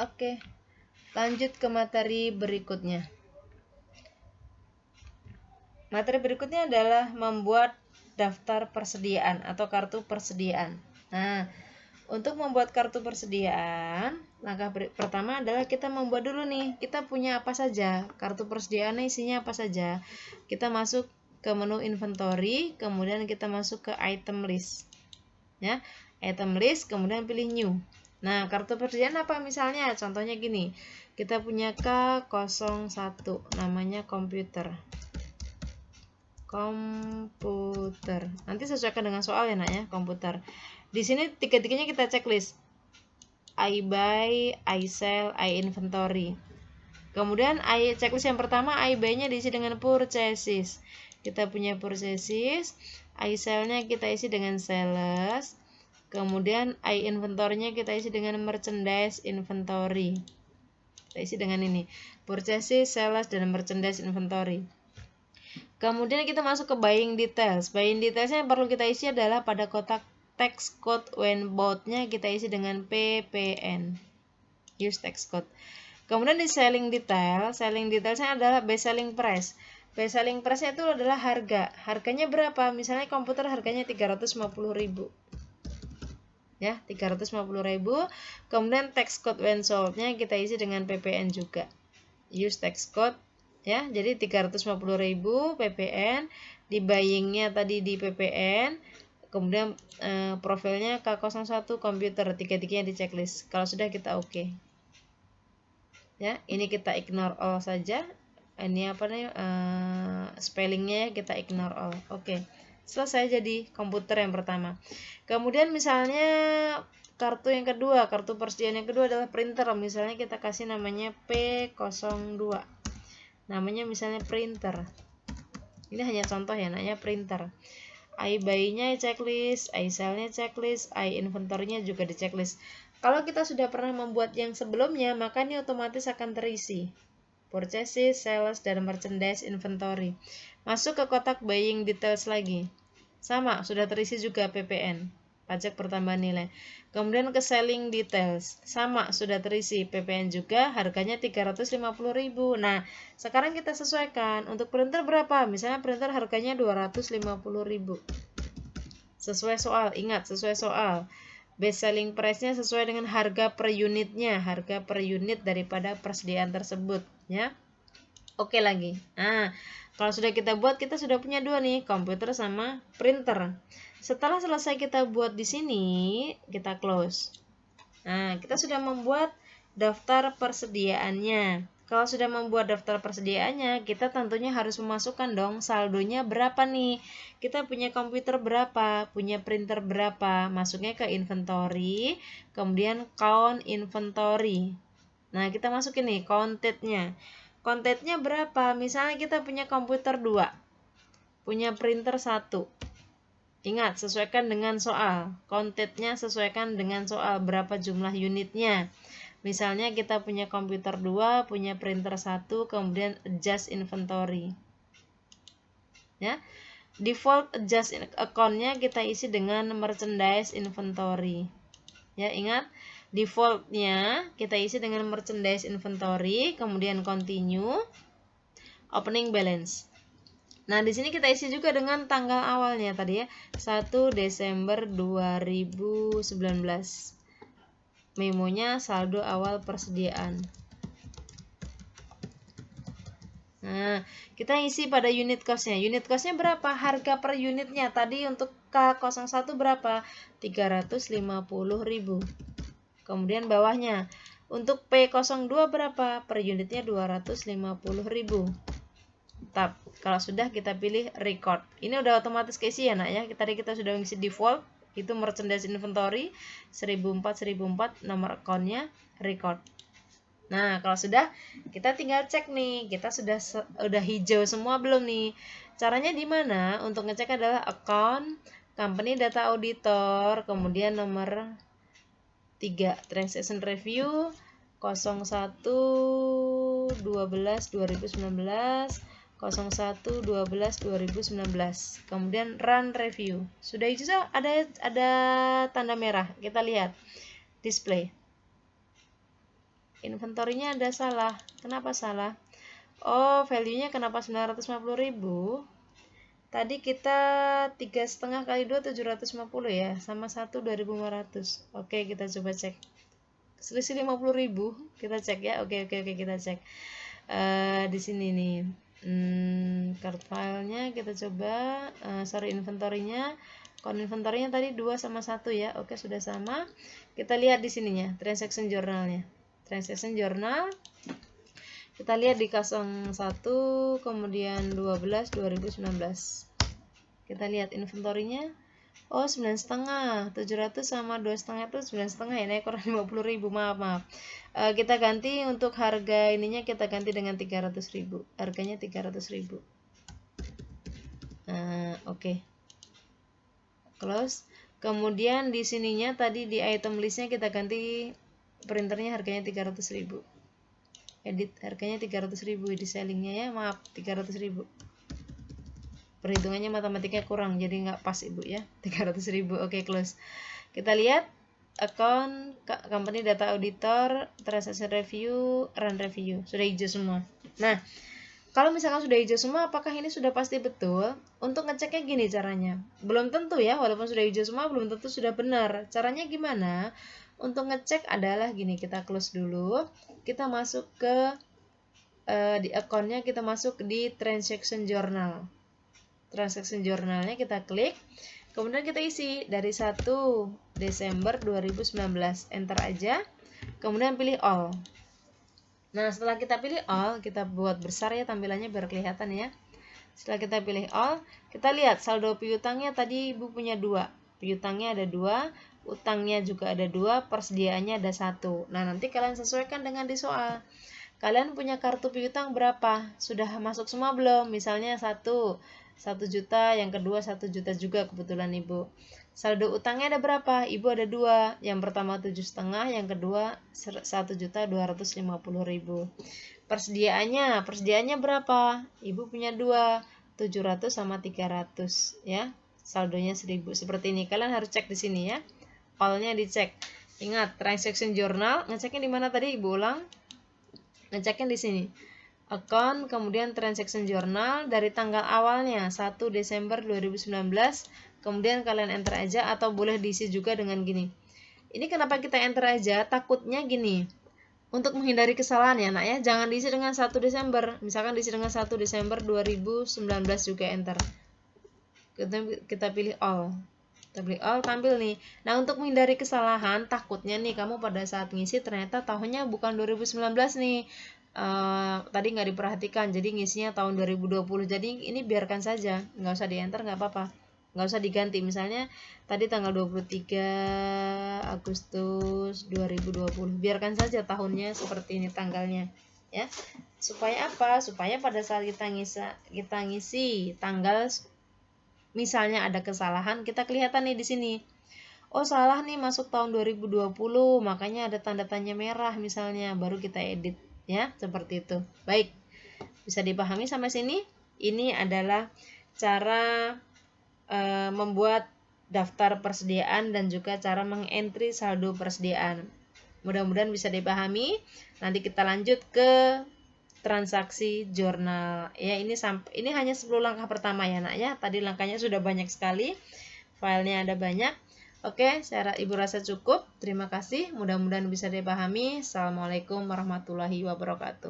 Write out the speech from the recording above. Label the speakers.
Speaker 1: Oke, lanjut ke materi berikutnya. Materi berikutnya adalah membuat daftar persediaan atau kartu persediaan. Nah, untuk membuat kartu persediaan, langkah pertama adalah kita membuat dulu nih, kita punya apa saja, kartu persediaannya isinya apa saja. Kita masuk ke menu inventory, kemudian kita masuk ke item list. Ya, item list, kemudian pilih new. Nah, kartu persediaan apa misalnya? Contohnya gini, kita punya K01, namanya komputer. Nanti sesuaikan dengan soal ya nak ya, komputer. Di sini tiga-tiganya kita checklist. I buy, I sell, I inventory. Kemudian checklist yang pertama, I buy-nya diisi dengan purchases. Kita punya purchases. I sell-nya kita isi dengan sales. Kemudian I inventory-nya kita isi dengan merchandise inventory. Kita isi dengan ini, purchases, sales, dan merchandise inventory. Kemudian kita masuk ke buying details. Buying detailsnya yang perlu kita isi adalah pada kotak text code when bought-nya kita isi dengan PPN. Use text code. Kemudian di selling detailsnya adalah best selling price. Best selling price-nya itu adalah harga. Harganya berapa? Misalnya komputer harganya 350.000. Ya, 350.000. Kemudian text code when sold-nya kita isi dengan PPN juga. Use text code. Ya, jadi 350.000 PPN, di buying-nya tadi di PPN, kemudian profilnya K01 komputer, tiga-tiganya di checklist. Kalau sudah kita oke. Ya, ini kita ignore all saja. Ini apa nih, spellingnya kita ignore all. Oke. Selesai jadi komputer yang pertama. Kemudian misalnya kartu yang kedua, kartu persediaan yang kedua adalah printer. Misalnya kita kasih namanya P02. Namanya misalnya printer. Ini hanya contoh ya, namanya printer. I buy-nya checklist, I sell-nya checklist, I inventory-nya juga di checklist. Kalau kita sudah pernah membuat yang sebelumnya, maka ini otomatis akan terisi. Purchases, sales, dan merchandise inventory. Masuk ke kotak buying details lagi. Sama, sudah terisi juga PPN. Pajak pertambahan nilai. Kemudian ke selling details, sama, sudah terisi PPN juga, harganya 350.000. Nah, sekarang kita sesuaikan. Untuk printer berapa? Misalnya printer harganya 250.000. Sesuai soal, ingat sesuai soal. Best selling price-nya sesuai dengan harga per unitnya, harga per unit daripada persediaan tersebut, ya. Oke lagi. Nah, kalau sudah kita buat, kita sudah punya dua nih, komputer sama printer. Setelah selesai kita buat di sini, kita close. Nah, kita sudah membuat daftar persediaannya. Kalau sudah membuat daftar persediaannya, kita tentunya harus memasukkan dong saldonya berapa nih. Kita punya komputer berapa, punya printer berapa. Masuknya ke inventory, kemudian count inventory. Nah, kita masukin nih counted-nya. Counted-nya berapa? Misalnya kita punya komputer 2, punya printer 1. Ingat, sesuaikan dengan soal. Counted-nya sesuaikan dengan soal, berapa jumlah unitnya. Misalnya kita punya komputer 2, punya printer 1, kemudian adjust inventory. Ya. Default adjust account-nya kita isi dengan merchandise inventory. Ya, ingat, default-nya kita isi dengan merchandise inventory, kemudian continue, opening balance. Nah, di sini kita isi juga dengan tanggal awalnya tadi ya, 1 Desember 2019. Memonya saldo awal persediaan. Nah, kita isi pada unit cost-nya. Unit cost-nya berapa? Harga per unitnya tadi untuk K01 berapa? 350.000. Kemudian bawahnya, untuk P02 berapa? Per unitnya 250.000. Kalau sudah kita pilih record. Ini udah otomatis keisi ya nak ya. Tadi kita sudah mengisi default, itu merchandise inventory 1004 nomor account-nya record. Nah, kalau sudah, kita tinggal cek nih, kita sudah hijau semua belum nih. Caranya di mana? Untuk ngecek adalah account, company data auditor, kemudian nomor 3 transaction review 01/12/2019 01/12/2019, kemudian run review. Sudah itu ada tanda merah, kita lihat display. Inventorinya ada salah. Kenapa salah? Oh, value-nya kenapa 950.000? Tadi kita 3,5 kali 2 750 ya, sama 1 2.500. Oke, kita coba cek. Selisih 50.000, kita cek ya. Oke, kita cek. Di sini nih. Card filenya kita coba, inventorinya. Kon inventorinya tadi 2 sama 1 ya. Oke, sudah sama. Kita lihat di sininya, transaction journalnya. Transaction journal kita lihat di 01 kemudian 12 2019. Kita lihat inventorinya. Oh, 9,5. 700 sama 2,5 itu 9,5 ya, naik kurang 50.000. Maaf. Kita ganti untuk harga ininya, kita ganti dengan 300.000. Harganya 300.000. Oke. Close. Kemudian di sininya tadi di item listnya kita ganti printernya, harganya 300.000. Edit harganya 300.000 di sellingnya ya, maaf 300.000. Perhitungannya matematikanya kurang, jadi nggak pas ibu ya. 300.000. Oke, close. Kita lihat account, company data auditor, transaction review, run review, sudah hijau semua. Nah, kalau misalkan sudah hijau semua, apakah ini sudah pasti betul? Untuk ngeceknya gini caranya. Belum tentu ya, walaupun sudah hijau semua belum tentu sudah benar. Caranya gimana? Untuk ngecek adalah gini, kita close dulu. Kita masuk ke di accountnya, kita masuk di transaction journal. Transaction journalnya kita klik. Kemudian kita isi dari 1 Desember 2019. Enter aja. Kemudian pilih all. Nah, setelah kita pilih all, kita buat besar ya tampilannya biar kelihatan ya. Setelah kita pilih all, kita lihat saldo piutangnya tadi ibu punya 2. Piutangnya ada 2. Utangnya juga ada 2, persediaannya ada 1. Nah, nanti kalian sesuaikan dengan di soal. Kalian punya kartu piutang berapa? Sudah masuk semua belum? Misalnya 1 juta, yang kedua 1 juta juga kebetulan ibu. Saldo utangnya ada berapa? Ibu ada 2. Yang pertama 7,5, yang kedua 1.250.000. Persediaannya berapa? Ibu punya 2, 700 sama 300 ya. Saldonya 1.000. Seperti ini. Kalian harus cek di sini ya. File-nya dicek. Ingat, transaction journal, ngeceknya di mana tadi? Ibu ulang. Ngeceknya di sini. Account, kemudian transaction journal dari tanggal awalnya 1 Desember 2019. Kemudian kalian enter aja, atau boleh diisi juga dengan gini. Ini kenapa kita enter aja? Takutnya gini. Untuk menghindari kesalahan ya, nak ya. Jangan diisi dengan 1 Desember. Misalkan diisi dengan 1 Desember 2019 juga enter. Kita pilih all. Kita pilih all, tampil nih. Nah, untuk menghindari kesalahan, takutnya nih kamu pada saat ngisi ternyata tahunnya bukan 2019 nih. Tadi nggak diperhatikan, jadi ngisinya tahun 2020. Jadi ini biarkan saja, nggak usah di enter, nggak apa-apa, nggak usah diganti. Misalnya tadi tanggal 23 Agustus 2020, biarkan saja tahunnya seperti ini tanggalnya ya. Supaya apa? Supaya pada saat kita ngisi tanggal, misalnya ada kesalahan, kita kelihatan nih di sini. Oh, salah nih, masuk tahun 2020, makanya ada tanda tanya merah misalnya, baru kita edit ya, seperti itu. Baik. Bisa dipahami sampai sini? Ini adalah cara membuat daftar persediaan dan juga cara mengentry saldo persediaan. Mudah-mudahan bisa dipahami. Nanti kita lanjut ke transaksi jurnal ya. Ini hanya 10 langkah pertama ya, nak ya. Tadi langkahnya sudah banyak sekali, filenya ada banyak. Oke, ibu rasa cukup. Terima kasih, mudah-mudahan bisa dipahami. Assalamualaikum warahmatullahi wabarakatuh.